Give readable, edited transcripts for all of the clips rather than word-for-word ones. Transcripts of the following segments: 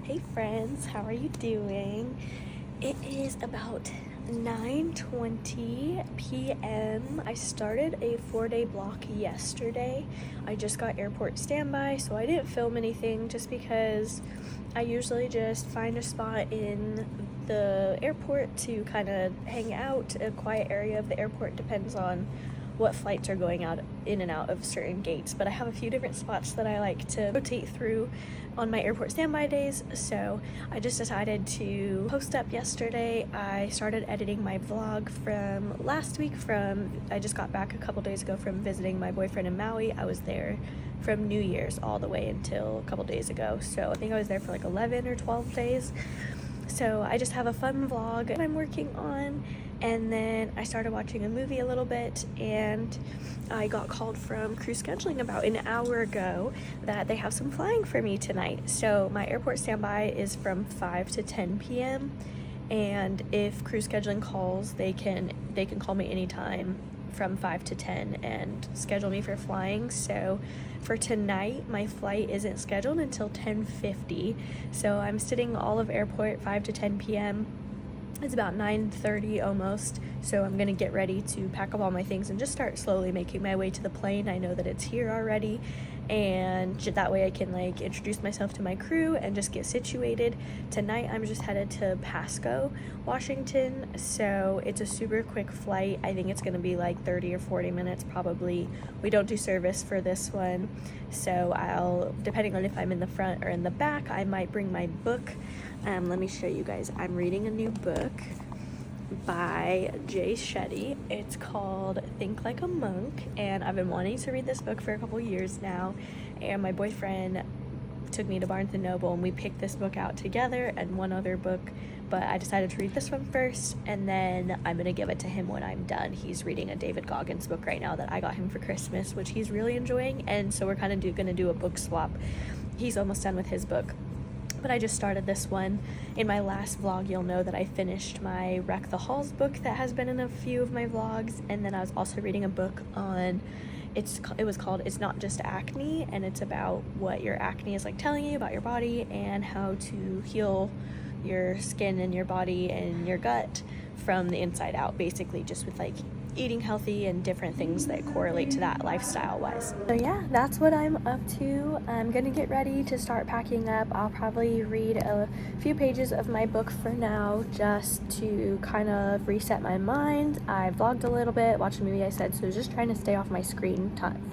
Hey friends, how are you doing? It is about 9:20 p.m. I started a 4-day block yesterday. I just got airport standby, so I didn't film anything just because I usually just find a spot in the airport to kind of hang out. A quiet area of the airport depends on what flights are going out in and out of certain gates, but I have a few different spots that I like to rotate through on my airport standby days. So I just decided to post up yesterday. I started editing my vlog from last week. I just got back a couple days ago from visiting my boyfriend in Maui. I was there from New Year's all the way until a couple days ago, so I think I was there for like 11 or 12 days. So I just have a fun vlog I'm working on, and then I started watching a movie a little bit, and I got called from crew scheduling about an hour ago that they have some flying for me tonight. So my airport standby is from 5 to 10 p.m. and if crew scheduling calls, they can call me anytime from 5 to 10 and schedule me for flying. So for tonight, my flight isn't scheduled until 10:50. So I'm sitting all of airport 5 to 10 p.m. It's about 9:30 almost, so I'm gonna get ready to pack up all my things and just start slowly making my way to the plane. I know that it's here already, and that way I can like introduce myself to my crew and just get situated. Tonight I'm just headed to Pasco, Washington, so it's a super quick flight. I think it's gonna be like 30 or 40 minutes probably. We don't do service for this one, so depending on if I'm in the front or in the back, I might bring my book. Let me show you guys. I'm reading a new book by Jay Shetty. It's called Think Like a Monk, and I've been wanting to read this book for a couple years now, and my boyfriend took me to Barnes & Noble and we picked this book out together and one other book, but I decided to read this one first, and then I'm gonna give it to him when I'm done. He's reading a David Goggins book right now that I got him for Christmas, which he's really enjoying, and so we're kind of gonna do a book swap. He's almost done with his book, but I just started this one. In my last vlog, you'll know that I finished my Wreck the Halls book that has been in a few of my vlogs, and then I was also reading a book on, it was called It's Not Just Acne, and it's about what your acne is like telling you about your body and how to heal your skin and your body and your gut from the inside out, basically just with like eating healthy and different things that correlate to that lifestyle wise. So yeah, that's what I'm up to. I'm gonna get ready to start packing up. I'll probably read a few pages of my book for now just to kind of reset my mind. I vlogged a little bit, watched a movie I said, so just trying to stay off my screen time,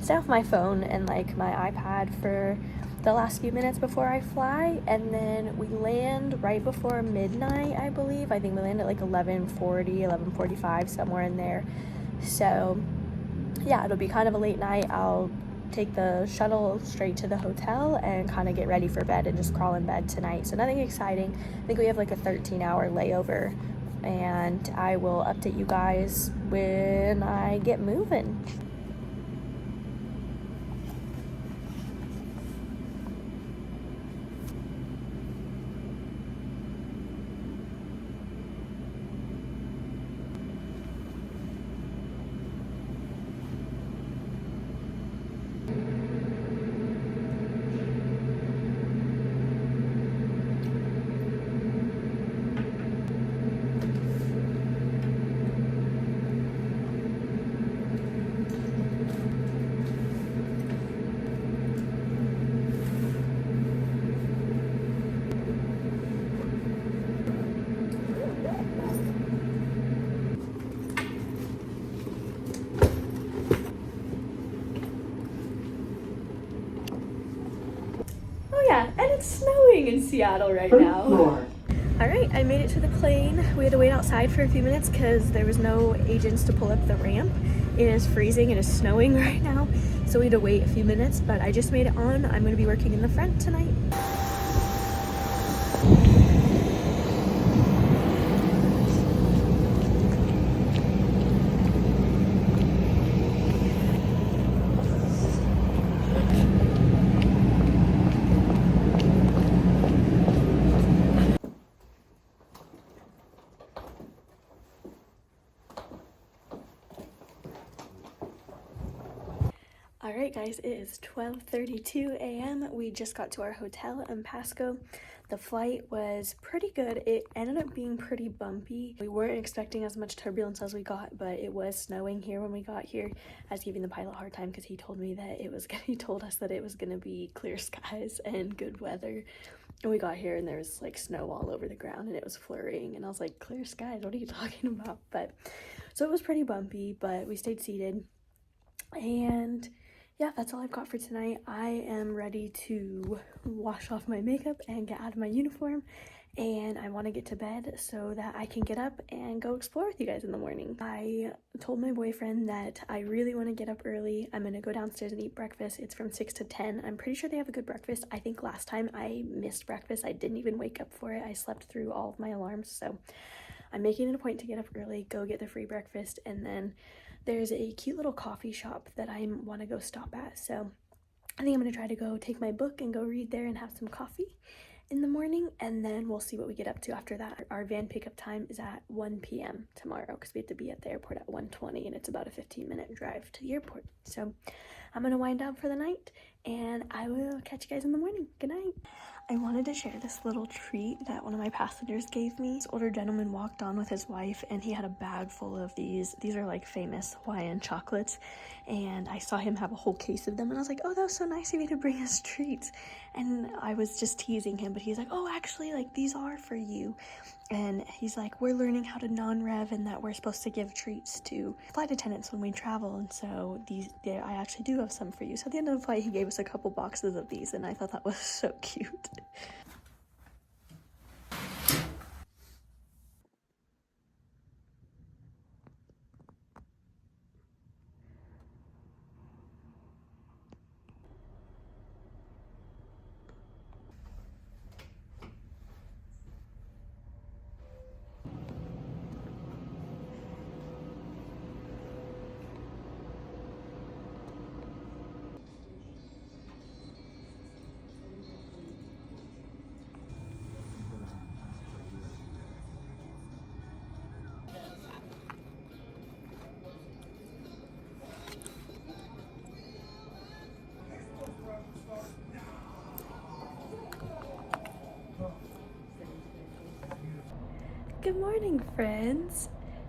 stay off my phone and like my iPad for the last few minutes before I fly. And then we land right before midnight, I believe. I think we land at like 11:40, 11:45, somewhere in there. So yeah, it'll be kind of a late night. I'll take the shuttle straight to the hotel and kind of get ready for bed and just crawl in bed tonight. So nothing exciting. I think we have like a 13-hour layover, and I will update you guys when I get moving. Yeah, and it's snowing in Seattle right now. All right, I made it to the plane. We had to wait outside for a few minutes because there was no agents to pull up the ramp. It is freezing, it is snowing right now, so we had to wait a few minutes, but I just made it on. I'm gonna be working in the front tonight. All right Guys, it is 12:32 a.m. We just got to our hotel in Pasco. The flight was pretty good. It ended up being pretty bumpy. We weren't expecting as much turbulence as we got, but it was snowing here when we got here. I was giving the pilot a hard time because he told me that he told us that it was gonna be clear skies and good weather. And we got here and there was like snow all over the ground and it was flurrying, and I was like, clear skies, what are you talking about? But so it was pretty bumpy, but we stayed seated. And yeah, that's all I've got for tonight. I am ready to wash off my makeup and get out of my uniform, and I want to get to bed so that I can get up and go explore with you guys in the morning. I told my boyfriend that I really want to get up early. I'm going to go downstairs and eat breakfast. It's from 6 to 10. I'm pretty sure they have a good breakfast. I think last time I missed breakfast. I didn't even wake up for it. I slept through all of my alarms, so I'm making it a point to get up early, go get the free breakfast, and then there's a cute little coffee shop that I want to go stop at. So I think I'm going to try to go take my book and go read there and have some coffee in the morning, and then we'll see what we get up to after that. Our van pickup time is at 1 p.m. tomorrow because we have to be at the airport at 1:20, and it's about a 15-minute drive to the airport. So I'm going to wind down for the night, and I will catch you guys in the morning. Good night. I wanted to share this little treat that one of my passengers gave me. This older gentleman walked on with his wife, and he had a bag full of these. These are like famous Hawaiian chocolates, and I saw him have a whole case of them, and I was like, oh, that was so nice of you to bring us treats. And I was just teasing him, but he's like, oh, actually, like, these are for you. And he's like, we're learning how to non-rev, and that we're supposed to give treats to flight attendants when we travel, and so I actually do have some for you. So at the end of the flight, he gave us a couple boxes of these, and I thought that was so cute. Good morning, friends.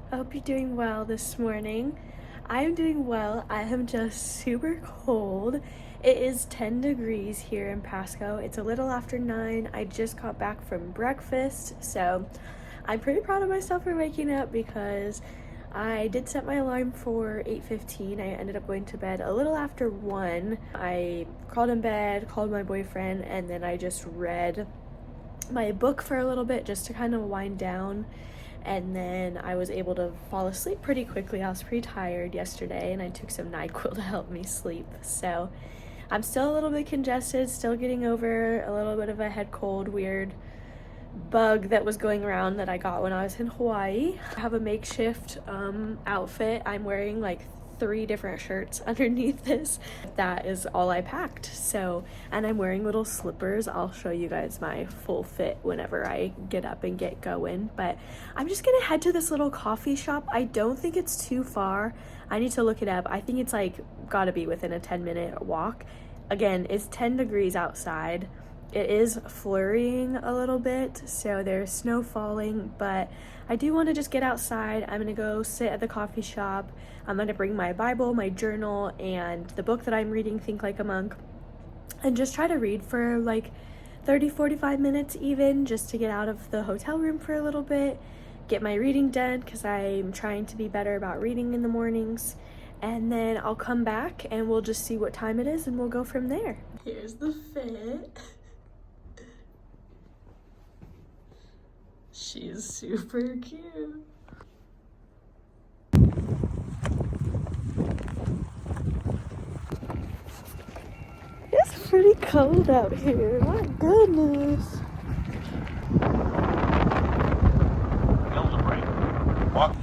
I hope you're doing well this morning. I'm doing well. I am just super cold. It is 10 degrees here in Pasco. It's a little after 9. I just got back from breakfast, so I'm pretty proud of myself for waking up because I did set my alarm for 8:15. I ended up going to bed a little after 1. I crawled in bed, called my boyfriend, and then I just read my book for a little bit just to kind of wind down, and then I was able to fall asleep pretty quickly. I was pretty tired yesterday, and I took some NyQuil to help me sleep. So I'm still a little bit congested, still getting over a little bit of a head cold, weird bug that was going around that I got when I was in Hawaii. I have a makeshift outfit. I'm wearing like 3 different shirts underneath this. That is all I packed. So, and I'm wearing little slippers. I'll show you guys my full fit whenever I get up and get going. But I'm just gonna head to this little coffee shop. I don't think it's too far. I need to look it up. I think it's like gotta be within a 10-minute walk. Again, it's 10 degrees outside. It is flurrying a little bit, so there's snow falling, but I do want to just get outside. I'm going to go sit at the coffee shop. I'm going to bring my Bible, my journal, and the book that I'm reading, Think Like a Monk, and just try to read for like 30-45 minutes even, just to get out of the hotel room for a little bit, get my reading done because I'm trying to be better about reading in the mornings, and then I'll come back and we'll just see what time it is and we'll go from there. Here's the fit. She's super cute. It's pretty cold out here. My goodness. Walk.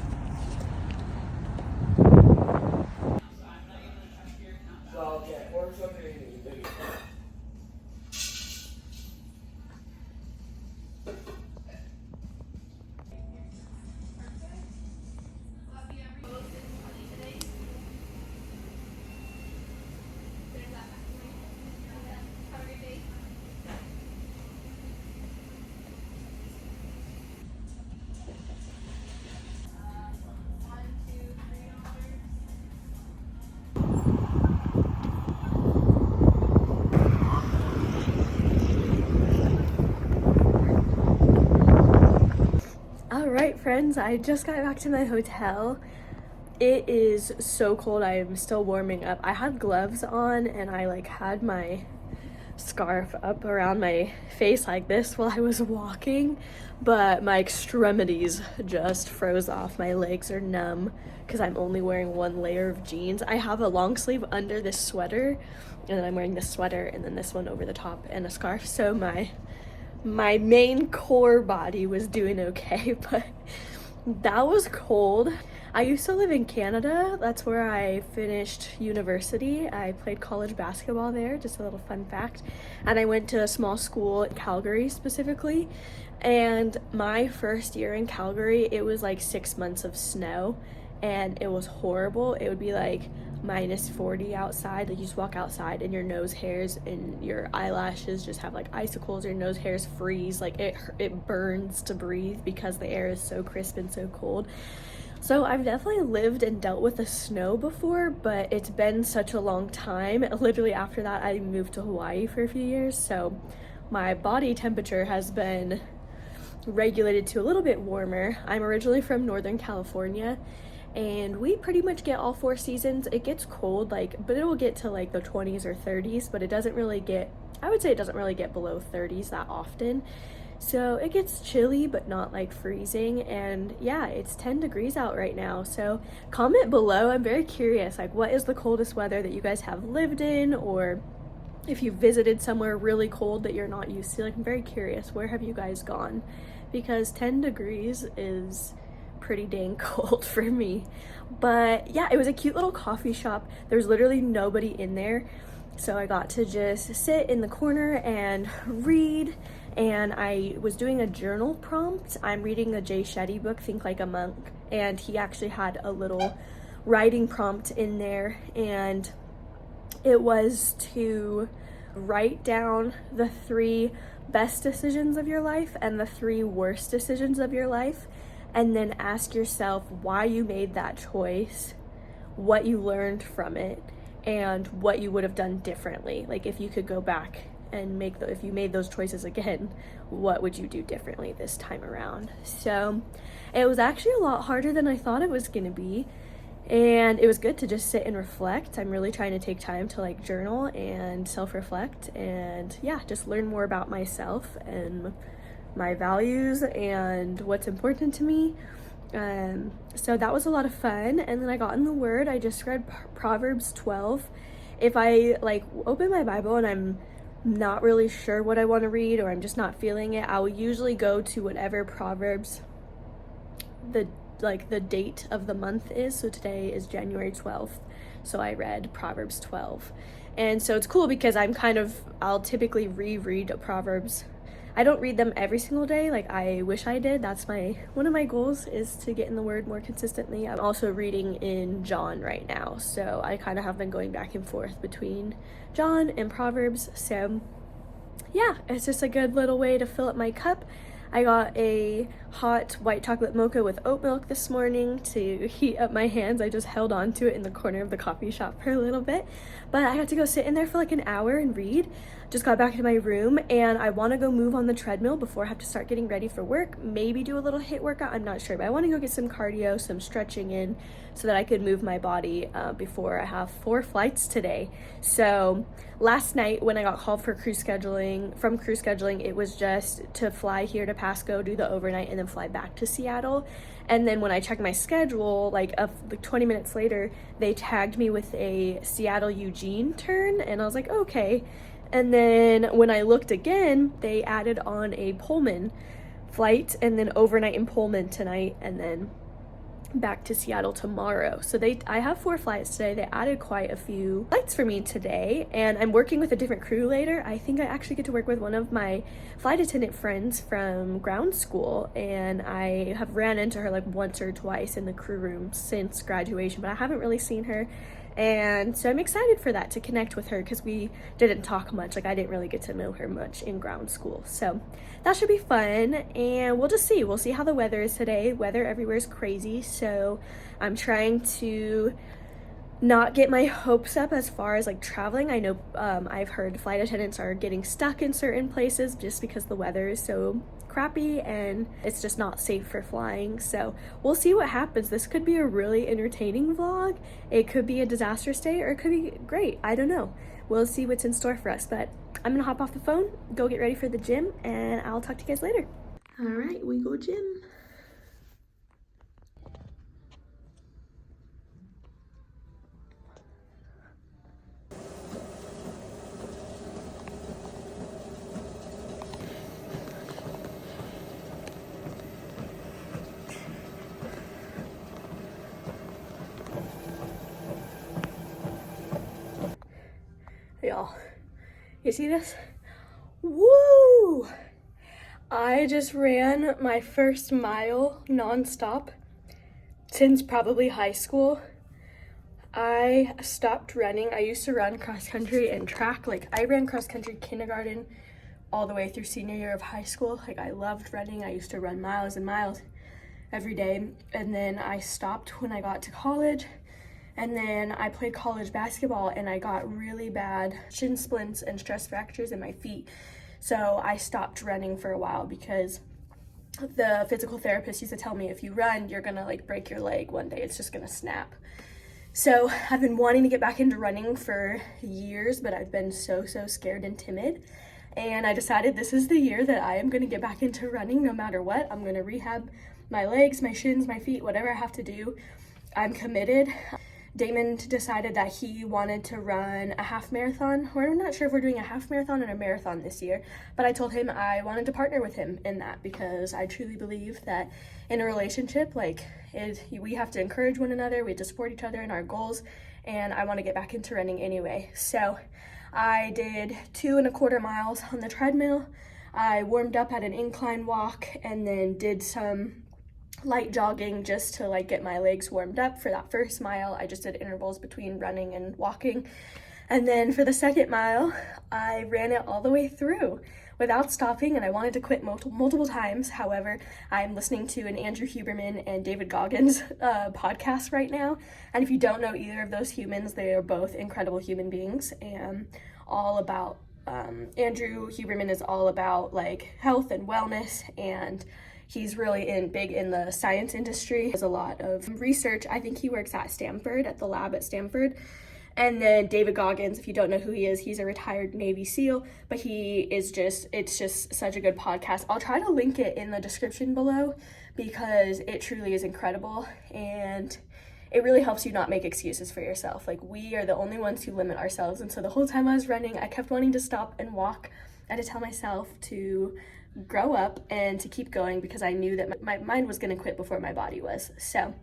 Alright friends, I just got back to my hotel. It is so cold. I am still warming up. I had gloves on and I had my scarf up around my face like this while I was walking, but my extremities just froze off. My legs are numb because I'm only wearing one layer of jeans. I have a long sleeve under this sweater, and then I'm wearing this sweater and then this one over the top and a scarf, so my main core body was doing okay, but that was cold. I used to live in Canada. That's where I finished university. I played college basketball there, just a little fun fact. And I went to a small school in Calgary specifically. And my first year in Calgary, it was 6 months of snow and it was horrible. It would be minus 40 outside. You just walk outside and your nose hairs and your eyelashes just have icicles. Your nose hairs freeze. It burns to breathe because the air is so crisp and so cold. So I've definitely lived and dealt with the snow before, but it's been such a long time. Literally after that, I moved to Hawaii for a few years, so my body temperature has been regulated to a little bit warmer. I'm originally from Northern California, and we pretty much get all 4 seasons. It gets cold, but it will get to the 20s or 30s, but it doesn't really get, I would say it doesn't really get below 30s that often. So it gets chilly, but not freezing. And yeah, it's 10 degrees out right now. So comment below. I'm very curious, what is the coldest weather that you guys have lived in, or if you visited somewhere really cold that you're not used to. I'm very curious, where have you guys gone? Because 10 degrees is pretty dang cold for me. But yeah, it was a cute little coffee shop. There's literally nobody in there. So I got to just sit in the corner and read. And I was doing a journal prompt. I'm reading the Jay Shetty book, Think Like a Monk, and he actually had a little writing prompt in there, and it was to write down the 3 best decisions of your life and the 3 worst decisions of your life, and then ask yourself why you made that choice, what you learned from it, and what you would have done differently. If you could go back and if you made those choices again, what would you do differently this time around? So it was actually a lot harder than I thought it was gonna be, and it was good to just sit and reflect. I'm really trying to take time to journal and self-reflect, and yeah, just learn more about myself and my values and what's important to me. So that was a lot of fun. And then I got in the Word. I just read Proverbs 12. If I open my Bible and I'm not really sure what I want to read, or I'm just not feeling it, I will usually go to whatever Proverbs the date of the month is. So today is January 12th, so I read Proverbs 12. And so it's cool because I'll typically reread Proverbs. I don't read them every single day I wish I did. That's one of my goals, is to get in the Word more consistently. I'm also reading in John right now, so I have been going back and forth between John and Proverbs. So yeah, it's just a good little way to fill up my cup. I got a hot white chocolate mocha with oat milk this morning to heat up my hands. I just held on to it in the corner of the coffee shop for a little bit, but I got to go sit in there for an hour and read. Just got back to my room, and I want to go move on the treadmill before I have to start getting ready for work. Maybe do a little HIIT workout, I'm not sure, but I want to go get some cardio, some stretching in, so that I could move my body before I have 4 flights today. So last night when I got called for crew scheduling, it was just to fly here to Pasco, do the overnight, and then fly back to Seattle. And then when I checked my schedule, 20 minutes later, they tagged me with a Seattle Eugene turn, and I was like, okay. And then when I looked again, they added on a Pullman flight, and then overnight in Pullman tonight, and then back to Seattle tomorrow. So I have 4 flights today. They added quite a few flights for me today, and I'm working with a different crew later. I think I actually get to work with one of my flight attendant friends from ground school, and I have ran into her once or twice in the crew room since graduation, but I haven't really seen her. And so I'm excited for that, to connect with her, because we didn't talk much. I didn't really get to know her much in ground school. So that should be fun, and we'll just see. We'll see how the weather is today. Weather everywhere is crazy, so I'm trying to not get my hopes up as far as like traveling. I know I've heard flight attendants are getting stuck in certain places just because the weather is so crappy and it's just not safe for flying. So we'll see what happens. This could be a really entertaining vlog. It could be a disaster stay, or it could be great. I don't know. We'll see what's in store for us, but I'm gonna hop off the phone, go get ready for the gym, and I'll talk to you guys later. All right, we go gym. Y'all, you see this? Woo! I just ran my first mile nonstop since probably high school. I stopped running. I used to run cross country and track. Like, I ran cross country kindergarten all the way through senior year of high school. Like, I loved running. I used to run miles and miles every day. And then I stopped when I got to college. And then I played college basketball and I got really bad shin splints and stress fractures in my feet. So I stopped running for a while because the physical therapist used to tell me, if you run, you're gonna like break your leg one day. It's just gonna snap. So I've been wanting to get back into running for years, but I've been so scared and timid. And I decided this is the year that I am gonna get back into running no matter what. I'm gonna rehab my legs, my shins, my feet, whatever I have to do. I'm committed. Damon decided that he wanted to run a half marathon. We're not sure if we're doing a half marathon or a marathon this year, but I told him I wanted to partner with him in that because I truly believe that in a relationship, like, we have to encourage one another, we have to support each other in our goals, and I want to get back into running anyway. So I did 2.25 miles on the treadmill. I warmed up at an incline walk and then did some light jogging just to like get my legs warmed up for that first mile. I just did intervals between running and walking. And then for the second mile, I ran it all the way through without stopping, and I wanted to quit multiple times. However, I'm listening to an Andrew Huberman and David Goggins podcast right now. And if you don't know either of those humans, they are both incredible human beings and all about, Andrew Huberman is all about like health and wellness, and he's really big in the science industry. There's a lot of research. I think he works at Stanford, at the lab at Stanford. And then David Goggins, if you don't know who he is, he's a retired Navy SEAL, but it's just such a good podcast. I'll try to link it in the description below because it truly is incredible. And it really helps you not make excuses for yourself. Like, we are the only ones who limit ourselves. And so the whole time I was running, I kept wanting to stop and walk. I had to tell myself to grow up and to keep going because I knew that my mind was going to quit before my body was. So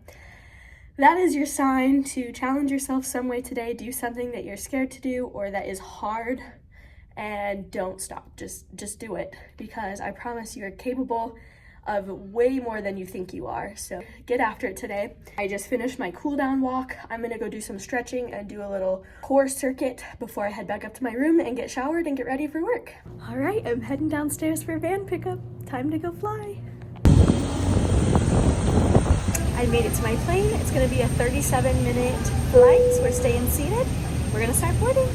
that is your sign to challenge yourself some way today. Do something that you're scared to do or that is hard, and don't stop. Just do it, because I promise you are capable of way more than you think you are. So get after it today. I just finished my cool down walk. I'm gonna go do some stretching and do a little core circuit before I head back up to my room and get showered and get ready for work. All right, I'm heading downstairs for van pickup. Time to go fly. I made it to my plane. It's gonna be a 37-minute flight. So we're staying seated. We're gonna start boarding.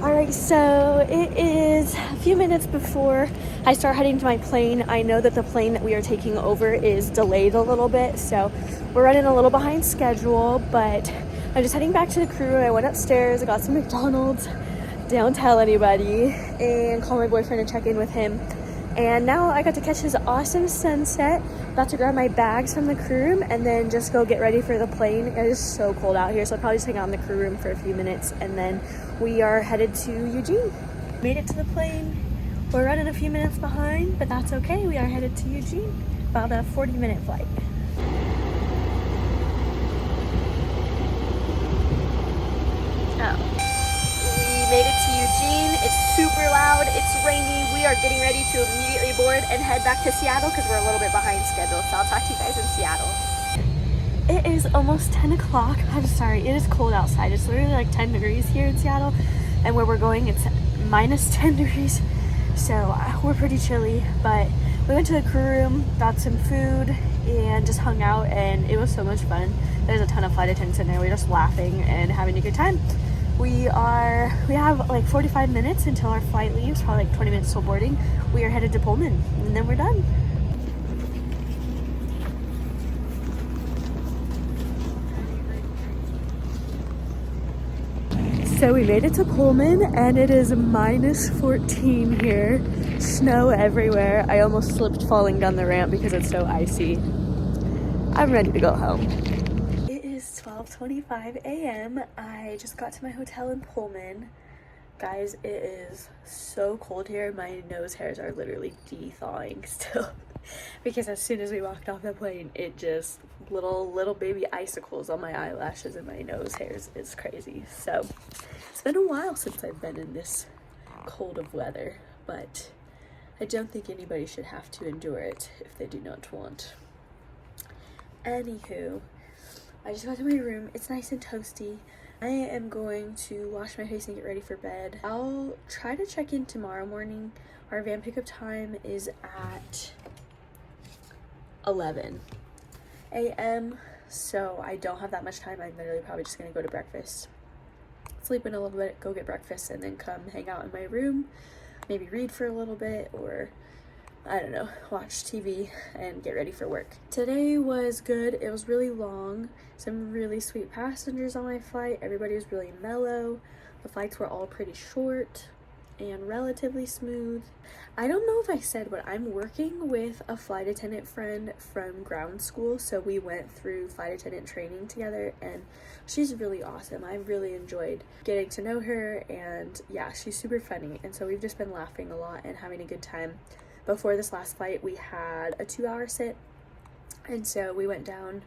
Alright, so it is a few minutes before I start heading to my plane. I know that the plane that we are taking over is delayed a little bit, so we're running a little behind schedule, but I'm just heading back to the crew. I went upstairs, I got some McDonald's, don't tell anybody, and call my boyfriend and check in with him. And now I got to catch this awesome sunset. About to grab my bags from the crew room and then just go get ready for the plane. It is so cold out here, so I'll probably just hang out in the crew room for a few minutes, and then we are headed to Eugene. Made it to the plane. We're running a few minutes behind, but that's okay. We are headed to Eugene. About a 40-minute flight. Oh. We made it to Eugene. It's super loud. It's rainy. We are getting ready to immediately board and head back to Seattle because we're a little bit behind schedule. So I'll talk to you guys in Seattle. It is almost 10 o'clock. I'm sorry, it is cold outside. It's literally like 10 degrees here in Seattle. And where we're going, it's minus 10 degrees. So we're pretty chilly, but we went to the crew room, got some food, and just hung out, and it was so much fun. There's a ton of flight attendants in there. We're just laughing and having a good time. We have like 45 minutes until our flight leaves, probably like 20 minutes till boarding. We are headed to Pullman, and then we're done. So we made it to Pullman, and it is minus 14 here. Snow everywhere. I almost slipped falling down the ramp because it's so icy. I'm ready to go home. It is 12:25 a.m. I just got to my hotel in Pullman. Guys, it is so cold here. My nose hairs are literally de-thawing still. Because as soon as we walked off the plane, it just little baby icicles on my eyelashes and my nose hairs. It's crazy. So it's been a while since I've been in this cold of weather, but I don't think anybody should have to endure it if they do not want. Anywho, I just got to my room. It's nice and toasty. I am going to wash my face and get ready for bed. I'll try to check in tomorrow morning. Our van pickup time is at 11 a.m. so I don't have that much time. I'm literally probably just gonna go to breakfast, sleep in a little bit, go get breakfast, and then come hang out in my room, maybe read for a little bit, or I don't know, watch TV and get ready for work. Today was good. It was really long. Some really sweet passengers on my flight. Everybody was really mellow. The flights were all pretty short and relatively smooth. I don't know if I said, but I'm working with a flight attendant friend from ground school, so we went through flight attendant training together, and she's really awesome. I really enjoyed getting to know her, and yeah, she's super funny, and so we've just been laughing a lot and having a good time. Before this last flight, we had a 2-hour sit, and so we went down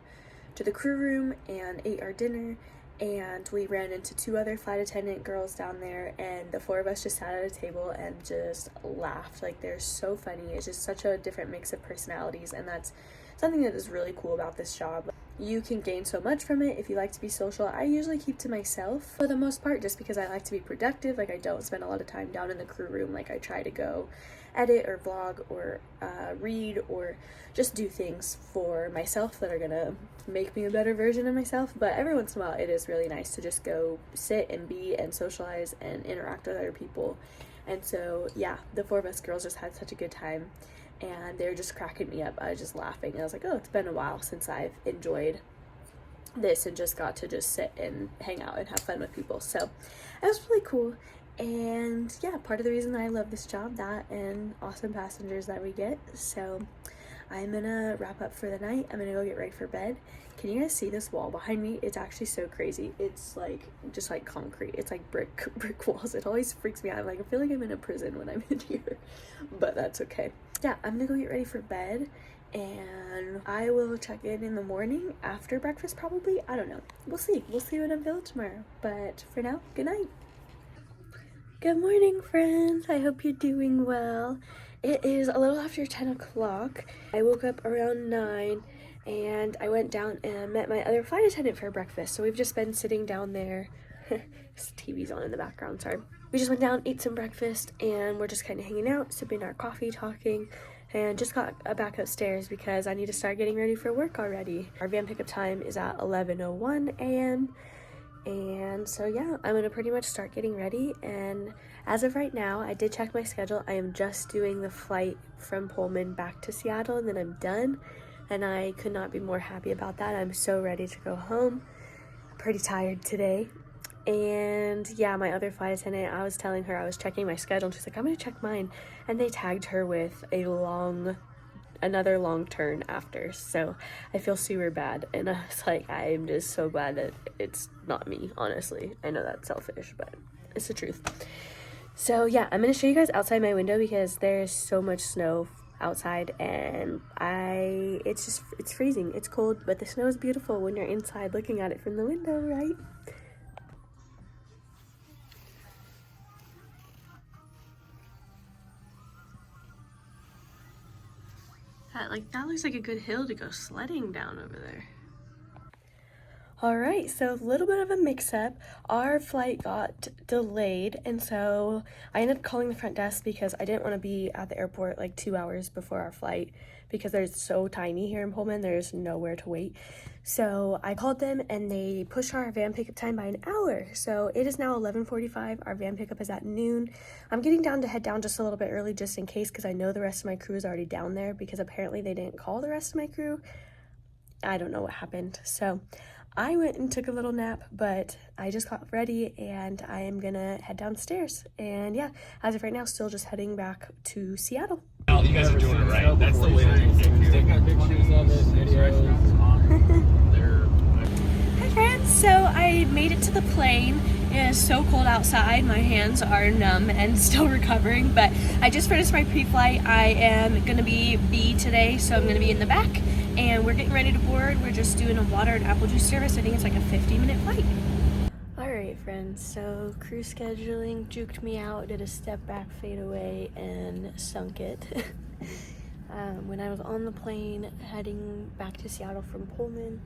to the crew room and ate our dinner, and we ran into 2 other flight attendant girls down there, and the 4 of us just sat at a table and just laughed. Like, they're so funny. It's just such a different mix of personalities, and that's something that is really cool about this job. You can gain so much from it if you like to be social. I usually keep to myself for the most part, just because I like to be productive. Like, I don't spend a lot of time down in the crew room. Like, I try to go edit or vlog or read or just do things for myself that are gonna make me a better version of myself. But every once in a while, it is really nice to just go sit and be and socialize and interact with other people. And so yeah, the 4 of us girls just had such a good time, and they were just cracking me up. I was just laughing, and I was like, oh, it's been a while since I've enjoyed this and just got to just sit and hang out and have fun with people. So it was really cool. And yeah, part of the reason I love this job, that and awesome passengers that we get. So I'm gonna wrap up for the night. I'm gonna go get ready for bed. Can you guys see this wall behind me? It's actually so crazy. It's like just like concrete. It's like brick walls. It always freaks me out. Like, I feel like I'm in a prison when I'm in here, but that's okay. Yeah, I'm gonna go get ready for bed, and I will check in the morning after breakfast probably. I don't know. We'll see when I'm feeling tomorrow. But for now, good night. Good morning, friends. I hope you're doing well. It is a little after 10 o'clock. I woke up around 9, and I went down and met my other flight attendant for breakfast. So we've just been sitting down there. This TV's on in the background, sorry. We just went down, ate some breakfast, and we're just kind of hanging out, sipping our coffee, talking, and just got back upstairs because I need to start getting ready for work already. Our van pickup time is at 11:01 a.m. And so yeah, I'm gonna pretty much start getting ready, and as of right now, I did check my schedule. I am just doing the flight from Pullman back to Seattle, and then I'm done, and I could not be more happy about that. I'm so ready to go home. I'm pretty tired today. And yeah, my other flight attendant, I was telling her I was checking my schedule, and she's like, I'm gonna check mine, and they tagged her with another long turn after, so I feel super bad, and I was like, I am just so glad that it's not me, honestly. I know that's selfish, but it's the truth. So yeah, I'm gonna show you guys outside my window because there's so much snow outside, and it's freezing. It's cold, but the snow is beautiful when you're inside looking at it from the window, right? that? Like, that looks like a good hill to go sledding down over there. All right, so a little bit of a mix-up. Our flight got delayed, and so I ended up calling the front desk because I didn't want to be at the airport like 2 hours before our flight because there's so tiny here in Pullman, there's nowhere to wait. So I called them and they pushed our van pickup time by an hour. So it is now 11:45. Our van pickup is at noon. I'm getting down to head down just a little bit early just in case because I know the rest of my crew is already down there because apparently they didn't call the rest of my crew. I don't know what happened. So I went and took a little nap, but I just got ready and I am gonna head downstairs. And yeah, as of right now, still just heading back to Seattle. You guys are doing it right. That's the way to do it. Take pictures of it, videos. Hi friends, so I made it to the plane. It is so cold outside. My hands are numb and still recovering, but I just finished my pre-flight. I am gonna be B today, so I'm gonna be in the back. And we're getting ready to board. We're just doing a water and apple juice service. I think it's like a 50-minute flight. All right, friends, so crew scheduling juked me out, did a step back fadeaway and sunk it. When I was on the plane heading back to Seattle from Pullman,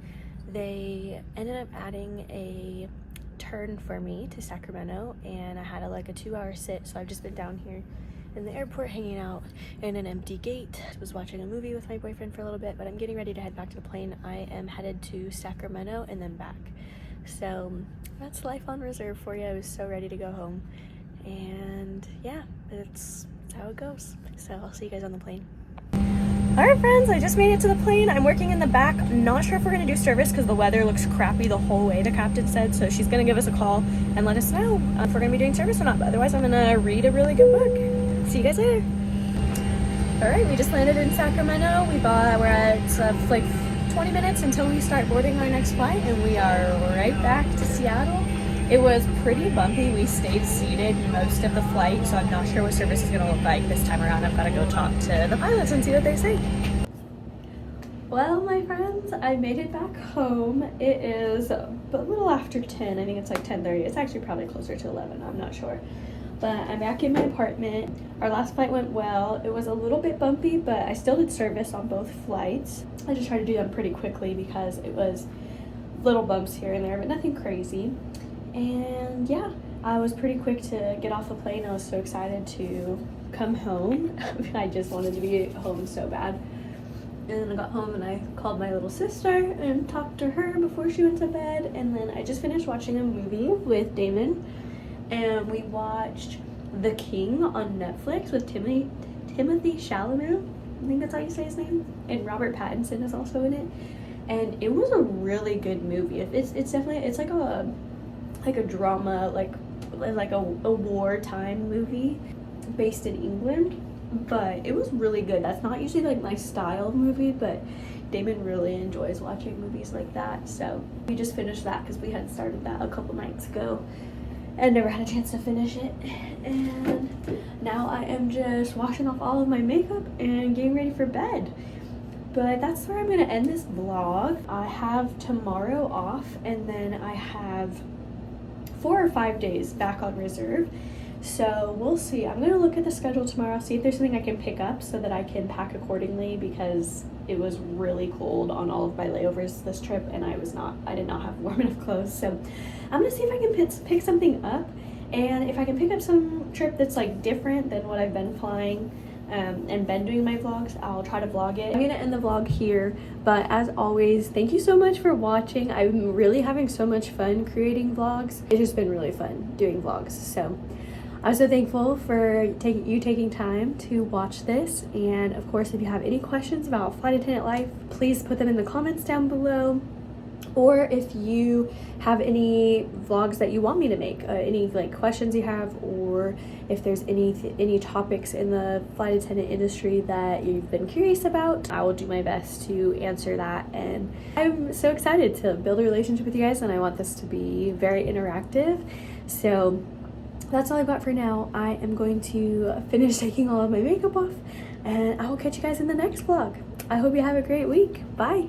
they ended up adding a turn for me to Sacramento, and I had a 2-hour sit, so I've just been down here in the airport hanging out in an empty gate. I was watching a movie with my boyfriend for a little bit, but I'm getting ready to head back to the plane. I am headed to Sacramento and then back. So that's life on reserve for you. I was so ready to go home, and yeah, it's how it goes. So I'll see you guys on the plane. All right, friends, I just made it to the plane. I'm working in the back. Not sure if we're gonna do service because the weather looks crappy the whole way, the captain said, so she's gonna give us a call and let us know if we're gonna be doing service or not, but otherwise I'm gonna read a really good book. See you guys later. All right, we just landed in Sacramento. We're at like 20 minutes until we start boarding our next flight, and we are right back to Seattle. It was pretty bumpy. We stayed seated most of the flight, so I'm not sure what service is gonna look like this time around. I've gotta go talk to the pilots and see what they say. Well, my friends, I made it back home. It is a little after 10. I think it's like 10:30. It's actually probably closer to 11. I'm not sure. But I'm back in my apartment. Our last flight went well. It was a little bit bumpy, but I still did service on both flights. I just tried to do them pretty quickly because it was little bumps here and there, but nothing crazy. And yeah, I was pretty quick to get off the plane. I was so excited to come home. I just wanted to be home so bad. And then I got home and I called my little sister and talked to her before she went to bed. And then I just finished watching a movie with Damon. And we watched The King on Netflix with Timothy Chalamet. I think that's how you say his name. And Robert Pattinson is also in it. And it was a really good movie. It's definitely, it's like a drama, like a wartime movie based in England. But it was really good. That's not usually like my style of movie, but Damon really enjoys watching movies like that. So we just finished that because we had started that a couple nights ago and never had a chance to finish it. And now I am just washing off all of my makeup and getting ready for bed. But that's where I'm gonna end this vlog. I have tomorrow off, and then I have 4 or 5 days back on reserve. So we'll see. I'm gonna look at the schedule tomorrow, see if there's something I can pick up so that I can pack accordingly, because it was really cold on all of my layovers this trip and I did not have warm enough clothes. So I'm gonna see if I can pick something up, and if I can pick up some trip that's like different than what I've been flying and been doing my vlogs, I'll try to vlog it. I'm gonna end the vlog here, but as always, thank you so much for watching. I'm really having so much fun creating vlogs. It's just been really fun doing vlogs. So I'm so thankful for you taking time to watch this. And of course, if you have any questions about flight attendant life, please put them in the comments down below. Or if you have any vlogs that you want me to make, any like questions you have, or if there's any topics in the flight attendant industry that you've been curious about, I will do my best to answer that. And I'm so excited to build a relationship with you guys, and I want this to be very interactive. So that's all I've got for now. I am going to finish taking all of my makeup off, and I will catch you guys in the next vlog. I hope you have a great week. Bye.